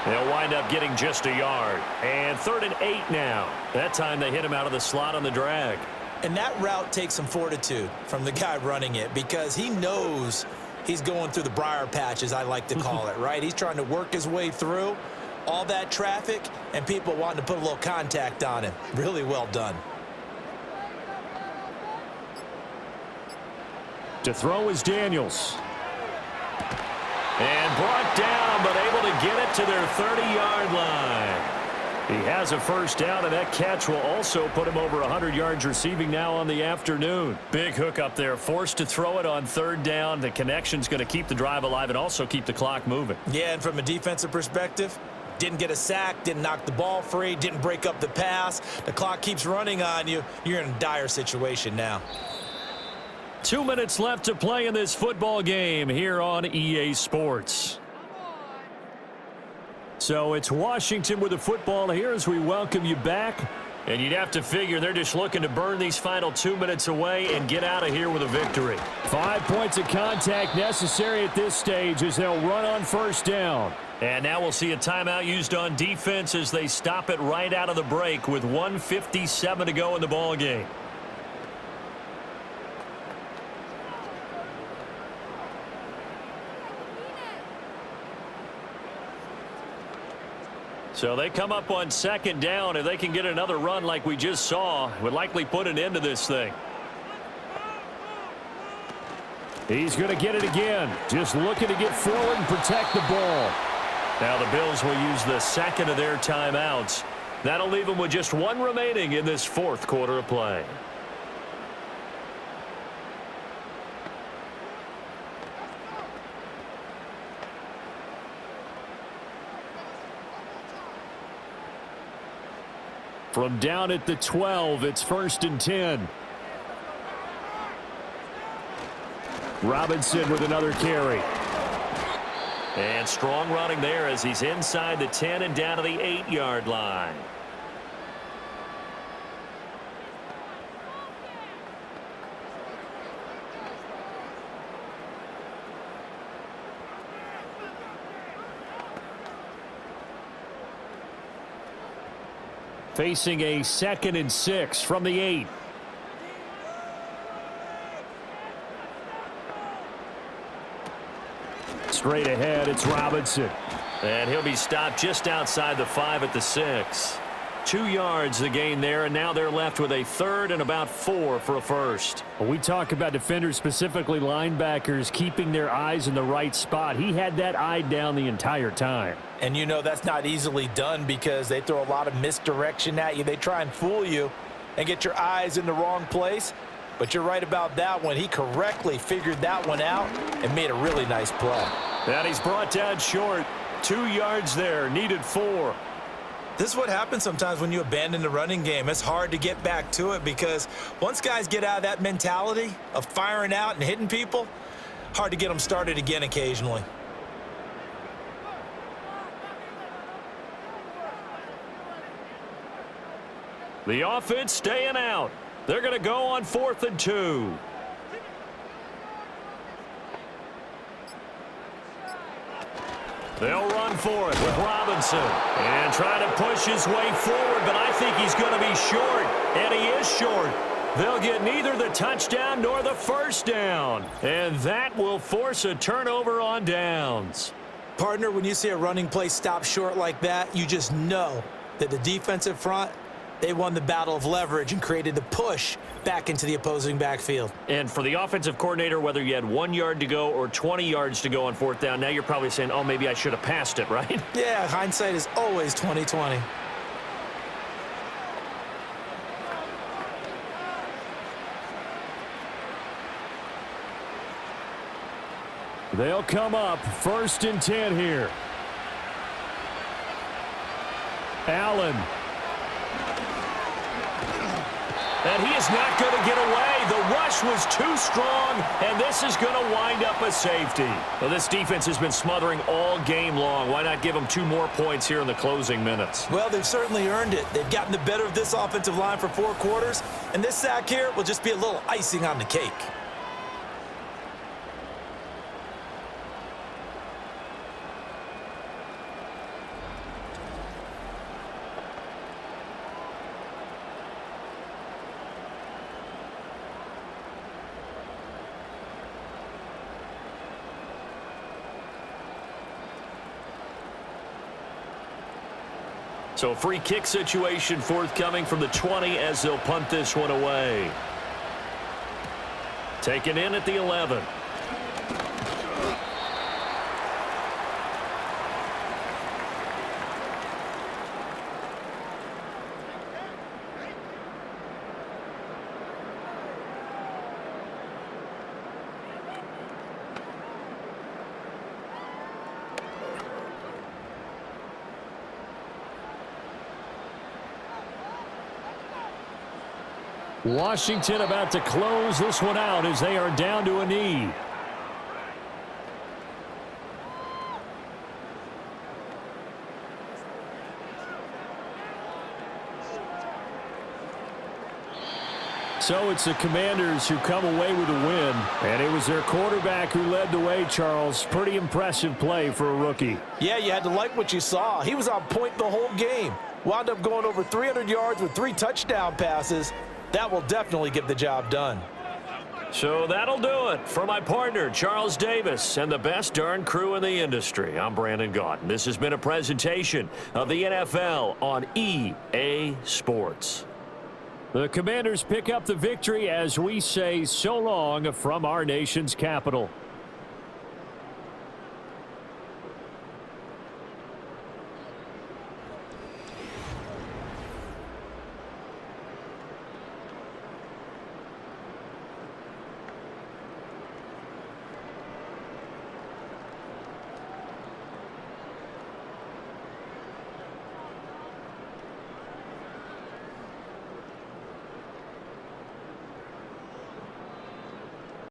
They'll wind up getting just a yard. And 3rd and 8 now. That time they hit him out of the slot on the drag. And that route takes some fortitude from the guy running it, because he knows he's going through the briar patch, as I like to call it, right? He's trying to work his way through all that traffic and people wanting to put a little contact on him. Really well done. To throw is Daniels. And brought down, but able to get it to their 30-yard line. He has a first down, and that catch will also put him over 100 yards receiving now on the afternoon. Big hook up there, forced to throw it on 3rd down. The connection's going to keep the drive alive and also keep the clock moving. Yeah, and from a defensive perspective, didn't get a sack, didn't knock the ball free, didn't break up the pass. The clock keeps running on you. You're in a dire situation now. 2 minutes left to play in this football game here on EA Sports. So it's Washington with the football here as we welcome you back. And you'd have to figure they're just looking to burn these final 2 minutes away and get out of here with a victory. 5 points of contact necessary at this stage as they'll run on first down. And now we'll see a timeout used on defense as they stop it right out of the break with 1:57 to go in the ball game. So they come up on second down. If they can get another run like we just saw, would likely put an end to this thing. He's going to get it again. Just looking to get forward and protect the ball. Now the Bills will use the second of their timeouts. That'll leave them with just one remaining in this fourth quarter of play. From down at the 12, it's 1st and 10. Robinson with another carry. And strong running there as he's inside the 10 and down to the 8-yard line. Facing a 2nd and 6 from the 8. Straight ahead, it's Robinson. And he'll be stopped just outside the 5 at the 6. 2 yards the gain there, and now they're left with a 3rd and about 4 for a first. When we talk about defenders, specifically linebackers, keeping their eyes in the right spot. He had that eye down the entire time. And you know that's not easily done because they throw a lot of misdirection at you. They try and fool you and get your eyes in the wrong place. But you're right about that one. He correctly figured that one out and made a really nice play. And he's brought down short. 2 yards there, needed 4. This is what happens sometimes when you abandon the running game. It's hard to get back to it because once guys get out of that mentality of firing out and hitting people, hard to get them started again occasionally. The offense staying out. They're going to go on 4th and 2. They'll run for it with Robinson. And trying to push his way forward, but I think he's going to be short. And he is short. They'll get neither the touchdown nor the first down. And that will force a turnover on downs. Partner, when you see a running play stop short like that, you just know that the defensive front, they won the battle of leverage and created the push back into the opposing backfield. And for the offensive coordinator, whether you had 1 yard to go or 20 yards to go on 4th down, now you're probably saying, oh, maybe I should have passed it, right? Yeah, hindsight is always 20/20. They'll come up 1st and 10 here. Allen. And he is not going to get away. The rush was too strong, and this is going to wind up a safety. Well, this defense has been smothering all game long. Why not give them 2 more points here in the closing minutes? Well, they've certainly earned it. They've gotten the better of this offensive line for 4 quarters, and this sack here will just be a little icing on the cake. So free kick situation forthcoming from the 20 as they'll punt this one away. Taken in at the 11. Washington about to close this one out as they are down to a knee. So it's the Commanders who come away with a win. And it was their quarterback who led the way, Charles. Pretty impressive play for a rookie. Yeah, you had to like what you saw. He was on point the whole game. Wound up going over 300 yards with 3 touchdown passes. That will definitely get the job done. So that'll do it for my partner, Charles Davis, and the best darn crew in the industry. I'm Brandon Gaudin. This has been a presentation of the NFL on EA Sports. The Commanders pick up the victory as we say so long from our nation's capital.